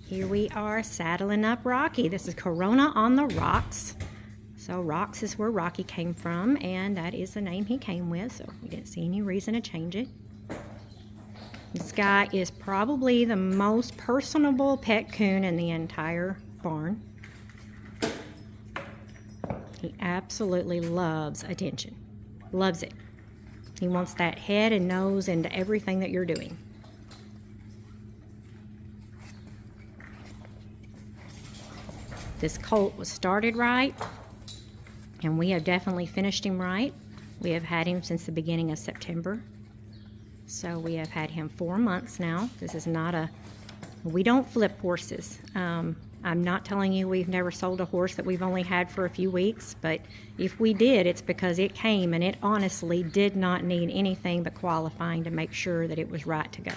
Here we are saddling up Rocky. This is Corona on the Rocks. So Rocks is where Rocky came from, and that is the name he came with, so we didn't see any reason to change it. This guy is probably the most personable pet coon in the entire barn. He absolutely loves attention. Loves it. He wants that head and nose into everything that you're doing. This colt was started right, and we have definitely finished him right. We have had him since the beginning of September. So we have had him 4 months now. This is not a, we don't flip horses. I'm not telling you we've never sold a horse that we've only had for a few weeks, but if we did, it's because it came and it honestly did not need anything but qualifying to make sure that it was right to go.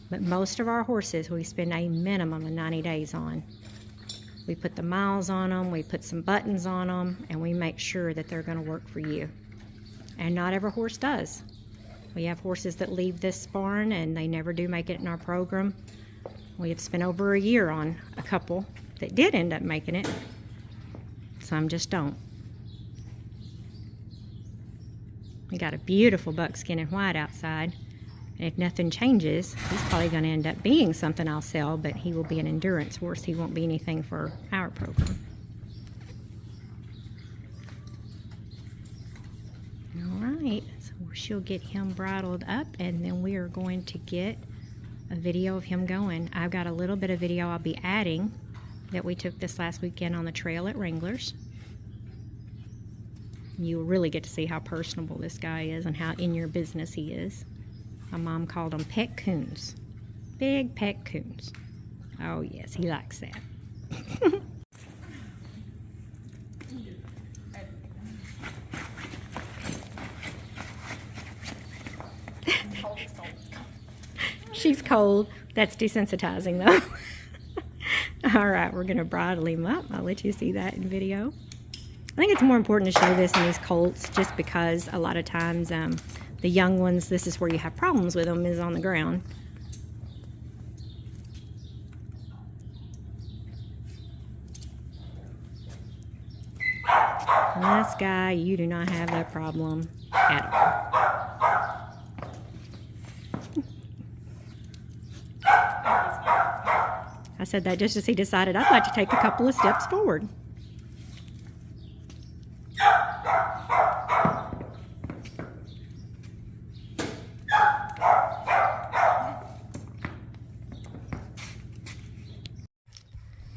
But most of our horses we spend a minimum of 90 days on. We put the miles on them, we put some buttons on them, and we make sure that they're going to work for you. And not every horse does. We have horses that leave this barn and they never do make it in our program. We have spent over a year on a couple that did end up making it. Some just don't. We got a beautiful buckskin and white outside. And if nothing changes, he's probably going to end up being something I'll sell, but he will be an endurance horse. He won't be anything for our program. All right, so she'll get him bridled up, and then we are going to get a video of him going. I've got a little bit of video I'll be adding that we took this last weekend on the trail at Wrangler's. You'll really get to see how personable this guy is and how in your business he is. My mom called them pet coons. Big pet coons. Oh yes, he likes that. She's cold. That's desensitizing though. All right, we're gonna bridle him up. I'll let you see that in video. I think it's more important to show this in these colts just because a lot of times the young ones, this is where you have problems with them, is on the ground. And this guy, you do not have that problem at all. I said that just as he decided I'd like to take a couple of steps forward.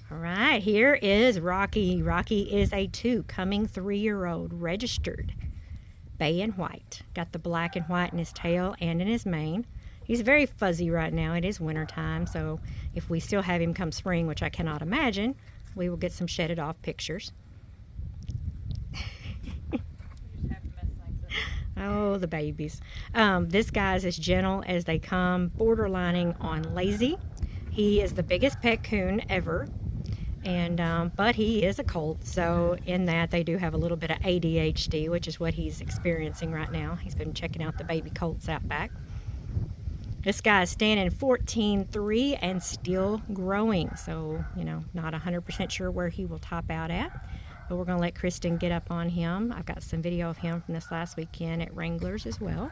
All right, here is Rocky. Rocky is a coming 3-year-old, registered, bay and white. Got the black and white in his tail and in his mane. He's very fuzzy right now. It is winter time, so if we still have him come spring, which I cannot imagine, we will get some shedded off pictures. Oh, the babies. This guy's as gentle as they come, borderlining on lazy. He is the biggest pet coon ever. And but he is a colt, so in that they do have a little bit of ADHD, which is what he's experiencing right now. He's been checking out the baby colts out back. This guy is standing 14.3 and still growing, so you know, not 100% sure where he will top out at, but we're going to let Kristen get up on him. I've got some video of him from this last weekend at Wrangler's as well,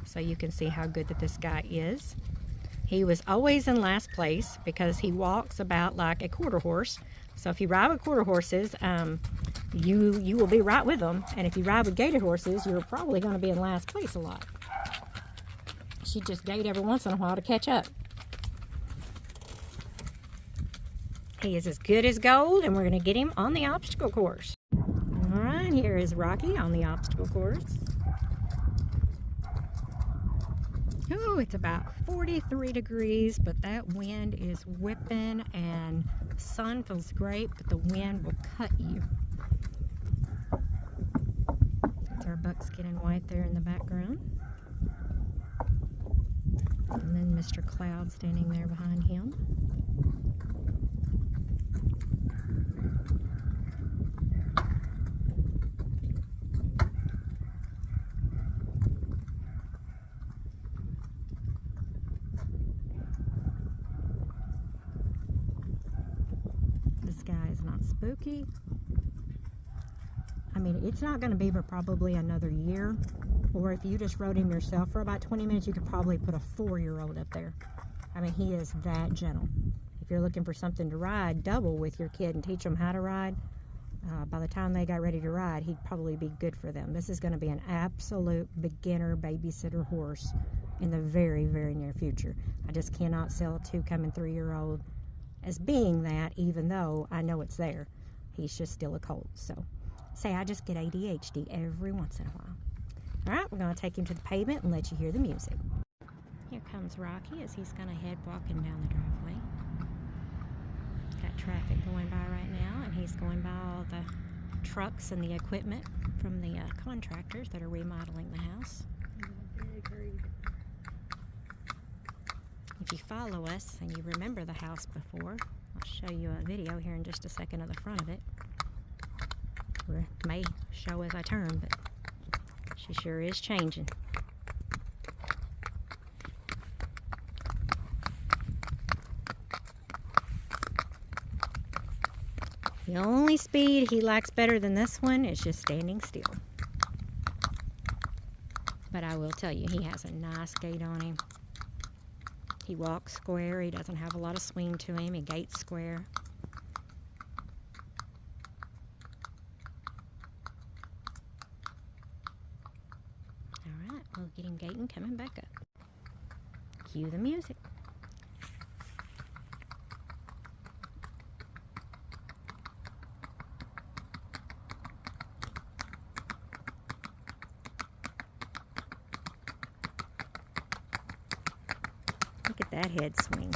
so you can see how good that this guy is. He was always in last place because he walks about like a quarter horse. So if you ride with quarter horses, you will be right with them. And if you ride with gaited horses, you're probably going to be in last place a lot. She just gait every once in a while to catch up. He is as good as gold, and we're going to get him on the obstacle course. All right, here is Rocky on the obstacle course. Oh, it's about 43 degrees, but that wind is whipping, and the sun feels great, but the wind will cut you. That's our buckskin and white there in the background. And then Mr. Cloud standing there behind him. spooky. I mean, it's not going to be but probably another year. Or if you just rode him yourself for about 20 minutes, you could probably put a 4-year-old up there. I mean, he is that gentle. If you're looking for something to ride double with your kid and teach them how to ride, by the time they got ready to ride, he'd probably be good for them. This is going to be an absolute beginner babysitter horse in the very, very near future. I just cannot sell a 2-coming 3-year-old as being that, even though I know it's there. He's just still a colt. So, say I just get ADHD every once in a while. All right, we're going to take him to the pavement and let you hear the music. Here comes Rocky as he's going to head walking down the driveway. Got traffic going by right now, and he's going by all the trucks and the equipment from the contractors that are remodeling the house. If you follow us and you remember the house before, I'll show you a video here in just a second of the front of it. It may show as I turn, but she sure is changing. The only speed he likes better than this one is just standing still. But I will tell you, he has a nice gait on him. He walks square. He doesn't have a lot of swing to him. He gaits square. All right, we'll get him gaiting coming back up. Cue the music. Look at that head swing.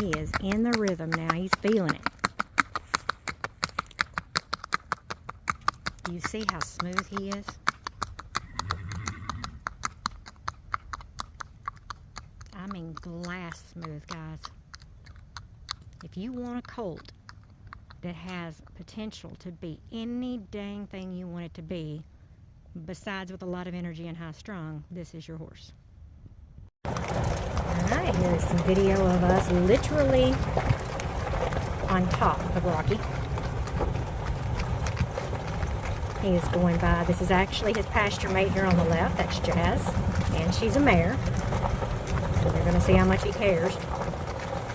He is in the rhythm now. He's feeling it. Do you see how smooth he is? I mean glass smooth, guys. If you want a colt that has potential to be any dang thing you want it to be, besides with a lot of energy and high strung, this is your horse. Alright, here's some video of us literally on top of Rocky. He is going by. This is actually his pasture mate here on the left. That's Jazz. And she's a mare. So you're going to see how much he cares.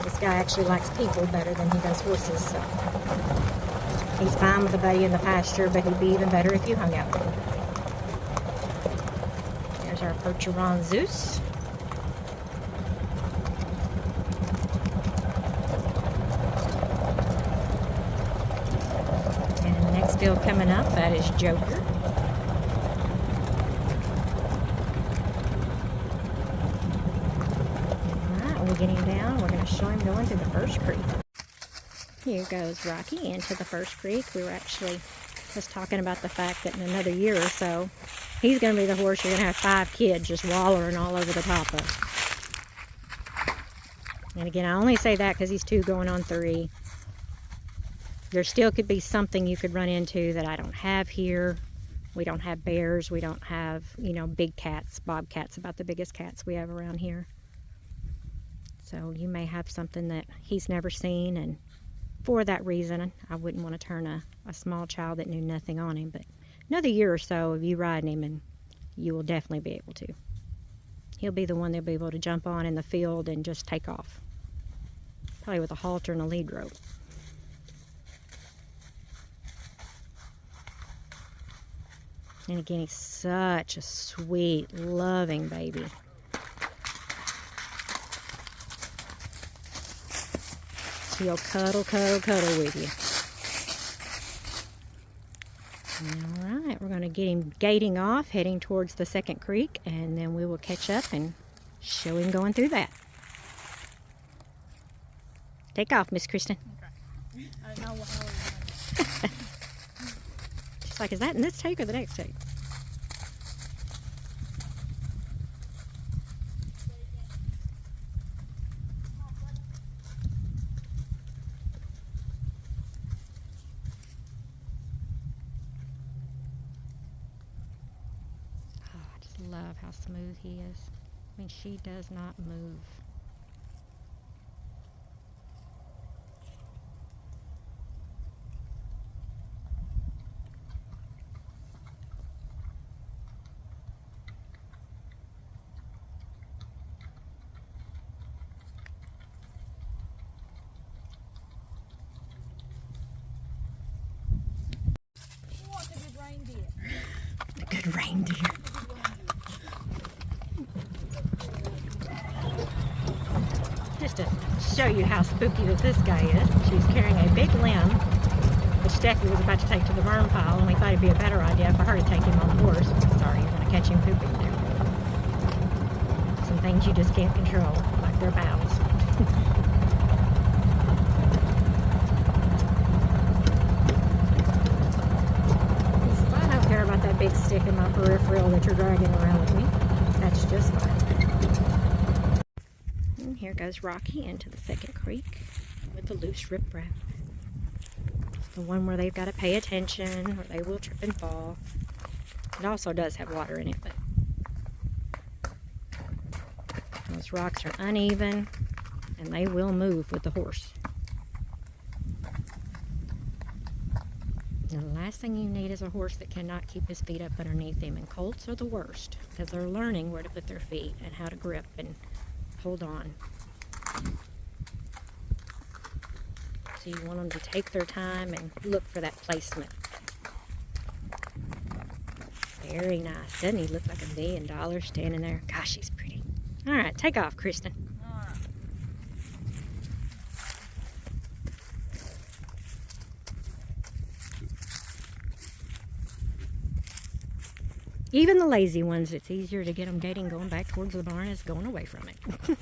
This guy actually likes people better than he does horses. So he's fine with a buddy in the pasture, but he'd be even better if you hung out with him. There's our Percheron Zeus. Still coming up, that is Joker. Alright, we'll get him down. We're going to show him going through the first creek. Here goes Rocky into the first creek. We were actually just talking about the fact that in another year or so, he's going to be the horse you're going to have 5 kids just wallowing all over the top of. And again, I only say that because he's 2 going on 3. There still could be something you could run into that I don't have here. We don't have bears. We don't have, you know, big cats, bobcats, about the biggest cats we have around here. So you may have something that he's never seen, and for that reason, I wouldn't want to turn a small child that knew nothing on him. But another year or so of you riding him, and you will definitely be able to. He'll be the one they'll be able to jump on in the field and just take off. Probably with a halter and a lead rope. And again, he's such a sweet, loving baby. He'll cuddle, cuddle, cuddle with you. All right, we're going to get him gaiting off, heading towards the second creek, and then we will catch up and show him going through that. Take off, Miss Kristen. Okay. I know how She's like, is that in this take or the next take? Oh, I just love how smooth he is. I mean, she does not move. red reindeer. Just to show you how spooky that this guy is, she's carrying a big limb, which Steffi was about to take to the burn pile, and we thought it'd be a better idea for her to take him on the horse. Sorry, you're going to catch him pooping there. Some things you just can't control, like their bowels. I don't care about that big stick in my peripheral that you're dragging around with me. That's just fine. And here goes Rocky into the second creek with the loose riprap. The one where they've got to pay attention or they will trip and fall. It also does have water in it, but those rocks are uneven and they will move with the horse. And the last thing you need is a horse that cannot keep his feet up underneath him, and colts are the worst because they're learning where to put their feet and how to grip and hold on. So you want them to take their time and look for that placement. Very nice. Doesn't he look like $1 million standing there? Gosh, he's pretty. All right, take off, Kristen. Even the lazy ones, it's easier to get them gaiting going back towards the barn as going away from it. I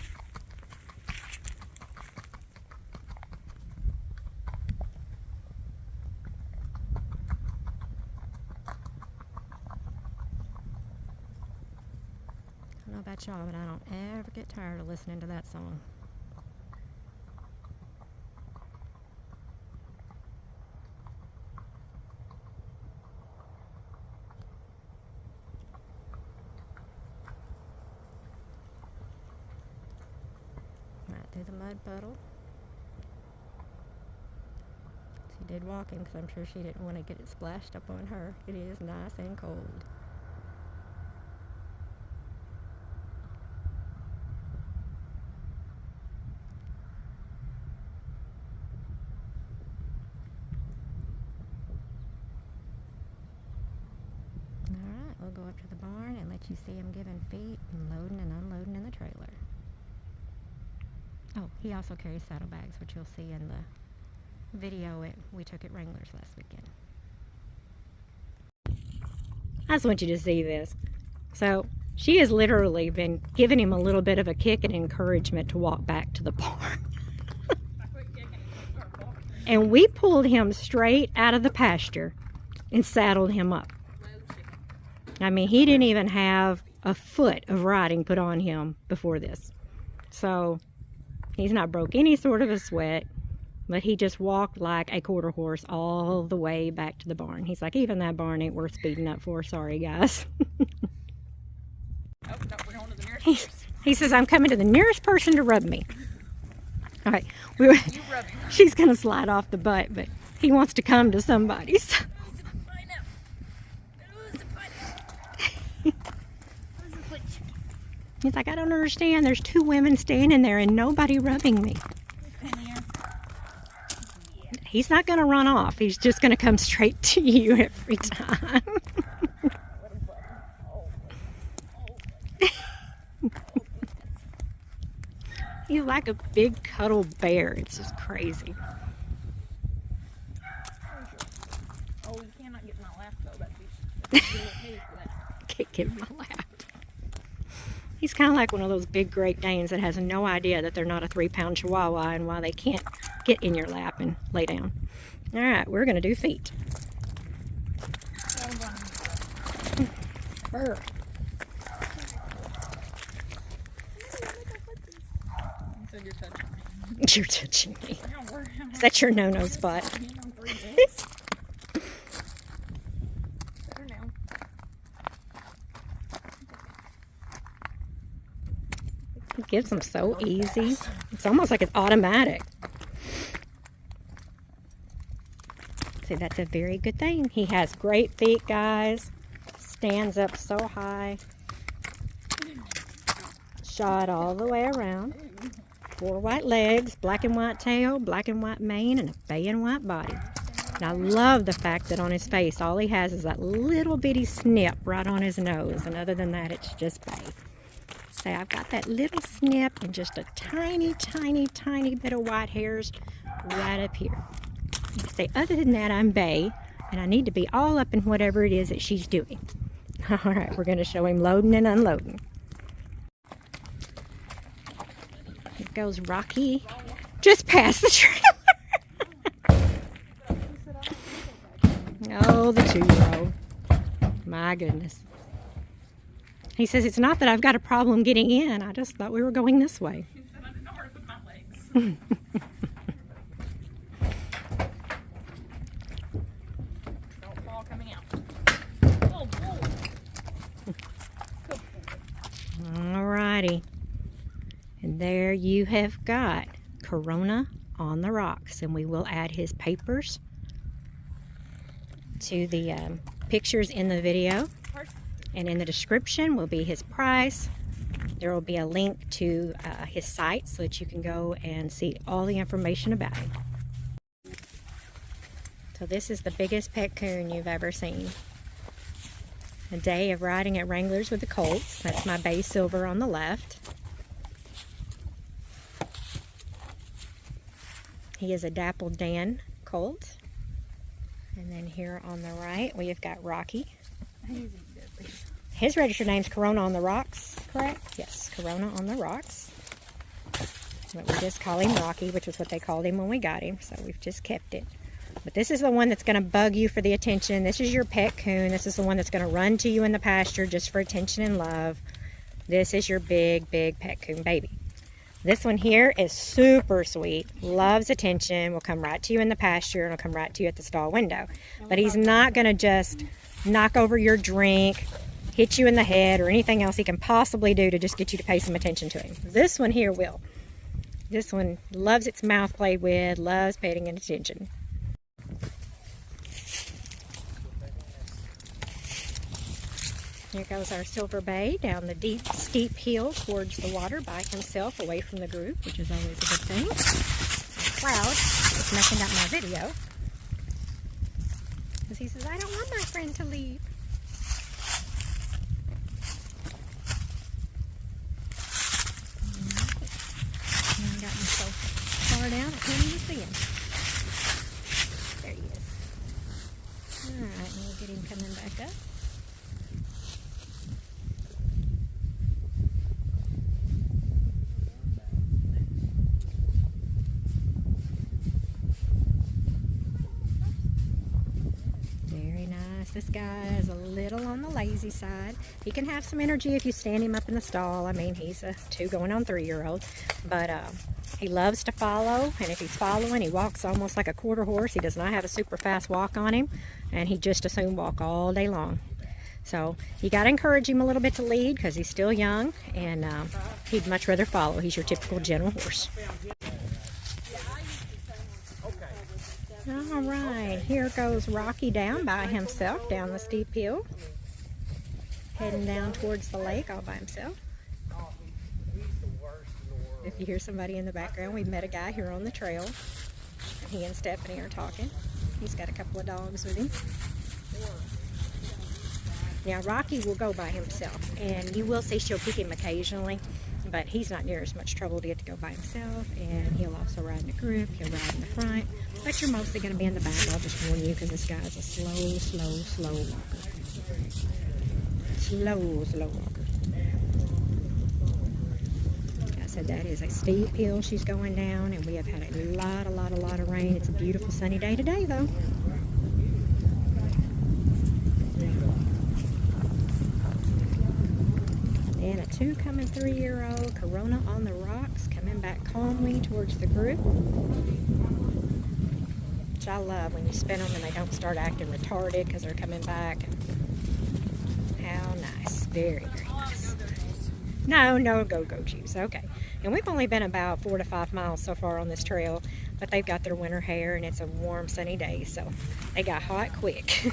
don't know about y'all, but I don't ever get tired of listening to that song. Right through the mud puddle. She did walk in because I'm sure she didn't want to get it splashed up on her. It is nice and cold. Alright, we'll go up to the barn and let you see him giving feet and loading and unloading in the trailer. Oh, he also carries saddlebags, which you'll see in the video we took at Wranglers last weekend. I just want you to see this. So she has literally been giving him a little bit of a kick and encouragement to walk back to the barn. And we pulled him straight out of the pasture and saddled him up. I mean, he didn't even have a foot of riding put on him before this. So he's not broke any sort of a sweat, but he just walked like a quarter horse all the way back to the barn. He's like, even that barn ain't worth speeding up for. Sorry, guys. Oh, no, we're going to the nearest person. He says, I'm coming to the nearest person to rub me. All right. You rub him. She's going to slide off the butt, but he wants to come to somebody's. He's like, I don't understand. There's two women standing there and nobody rubbing me. He's not going to run off. He's just going to come straight to you every time. He's like a big cuddle bear. It's just crazy. Oh, you cannot get in my lap though. That's Can't get in my lap. He's kind of like one of those big Great Danes that has no idea that they're not a 3-pound Chihuahua and why they can't get in your lap and lay down. All right, we're going to do feet. Burr. You're touching me. Is that your no-no spot? It gives them so easy. It's almost like it's automatic. See, that's a very good thing. He has great feet, guys. Stands up so high. Shod all the way around. 4 white legs, black and white tail, black and white mane, and a bay and white body. And I love the fact that on his face, all he has is that little bitty snip right on his nose. And other than that, it's just bay. Say, I've got that little snip and just a tiny, tiny, tiny bit of white hairs right up here. Say, other than that, I'm bay, and I need to be all up in whatever it is that she's doing. All right, we're going to show him loading and unloading. Here goes Rocky, just past the trailer. Oh, the 2-year-old. My goodness. He says, it's not that I've got a problem getting in. I just thought we were going this way. He said, I didn't know where to put my legs. Don't fall coming out. Oh, boy. Alrighty. And there you have got Corona on the rocks. And we will add his papers to the pictures in the video. And in the description will be his price. There will be a link to his site so that you can go and see all the information about him. So this is the biggest pet coon you've ever seen. A day of riding at Wranglers with the colts. That's my bay silver on the left. He is a dappled Dan colt. And then here on the right we have got Rocky. His registered name's Corona on the Rocks, correct? Yes, Corona on the Rocks. But we just call him Rocky, which is what they called him when we got him, so we've just kept it. But this is the one that's going to bug you for the attention. This is your pet coon. This is the one that's going to run to you in the pasture just for attention and love. This is your big, big pet coon baby. This one here is super sweet, loves attention, will come right to you in the pasture, and will come right to you at the stall window. But he's not going to just knock over your drink, hit you in the head, or anything else he can possibly do to just get you to pay some attention to him. This one here will. This one loves its mouth played with, loves paying attention. Here goes our Silver Bay down the deep, steep hill towards the water by himself, away from the group, which is always a good thing. Cloud is messing up my video because he says, I don't want my friend to leave. And got me so far down I can't even see him. There he is. Alright, and we'll get him coming back up. This guy is a little on the lazy side. He can have some energy if you stand him up in the stall. I mean, he's a 2 going on 3-year-old. But he loves to follow. And if he's following, he walks almost like a quarter horse. He does not have a super fast walk on him. And he just as soon walk all day long. So you got to encourage him a little bit to lead because he's still young. And he'd much rather follow. He's your typical gentle horse. All right, here goes Rocky down by himself down the steep hill, heading down towards the lake all by himself. If you hear somebody in the background, we met a guy here on the trail. He and Stephanie are talking. He's got a couple of dogs with him. Now Rocky will go by himself, and you will see she'll pick him occasionally, but he's not near as much trouble to get to go by himself, and he'll also ride in a group, he'll ride in the front, but you're mostly going to be in the back. I'll just warn you because this guy's a slow walker. Slow walker. Like I said, that is a steep hill she's going down, and we have had a lot of rain. It's a beautiful sunny day today, though. And a 2 coming 3-year-old, Corona on the Rocks, coming back calmly towards the group. Which I love when you spin them and they don't start acting retarded because they're coming back. How nice. Very nice. No go juice. Okay. And we've only been about 4 to 5 miles so far on this trail, but they've got their winter hair and it's a warm, sunny day, so they got hot quick.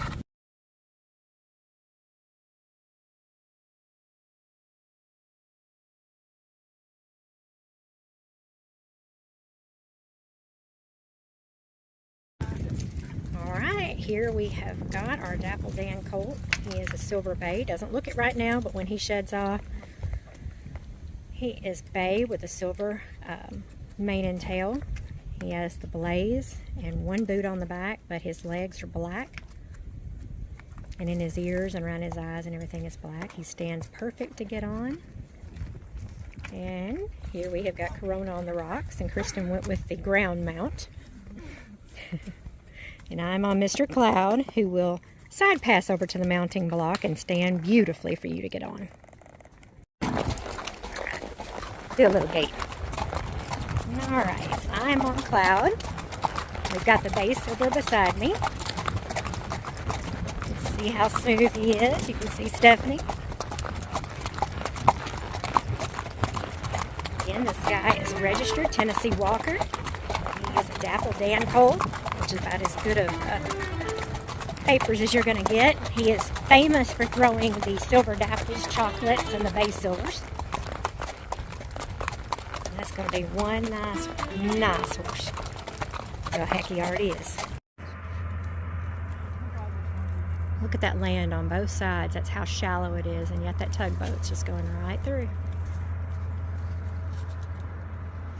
All right. here we have got our Dapple Dan colt. He is a silver bay. Doesn't look it right now, but when he sheds off, he is bay with a silver mane and tail. He has the blaze and one boot on the back, but his legs are black. And in his ears and around his eyes and everything is black. He stands perfect to get on. And here we have got Corona on the rocks, and Kristen went with the ground mount. And I'm on Mr. Cloud, who will side pass over to the mounting block and stand beautifully for you to get on. Do a little gait. Alright, so I'm on Cloud. We've got the bay silver beside me. See how smooth he is. You can see Stephanie. Again, this guy is registered Tennessee Walker. He is a Dapple Dan colt, which is about as good of papers as you're going to get. He is famous for throwing the silver dapples, chocolates, and the bay silvers. And that's going to be one nice horse. Well, heck, he already is. Look at that land on both sides. That's how shallow it is, and yet that tugboat's just going right through.